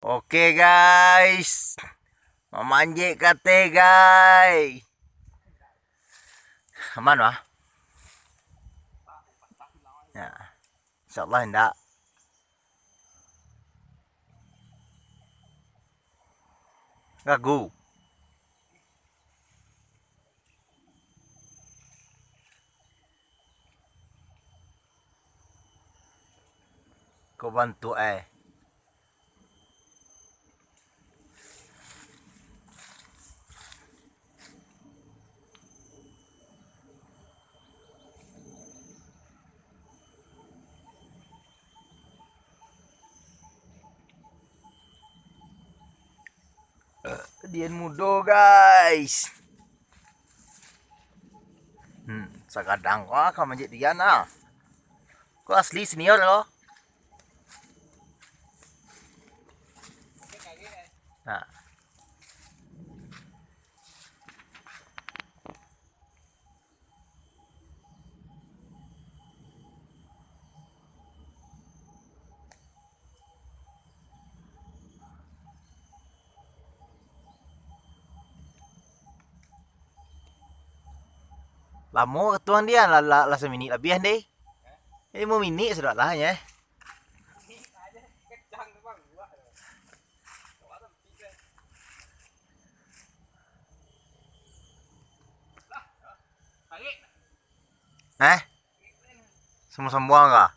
Oke guys, memanjik kate guys. Aman wah? Ya, insyaallah hendak. Gagu. Kau bantu Dian mudo guys. Sakadang wah kau manjik Dian ah. Kau asli senior loh. Nah. Lama ketuan dia lah semini lebih deh. Ini mau mini sudah lah ya. Sama-sama buang kah?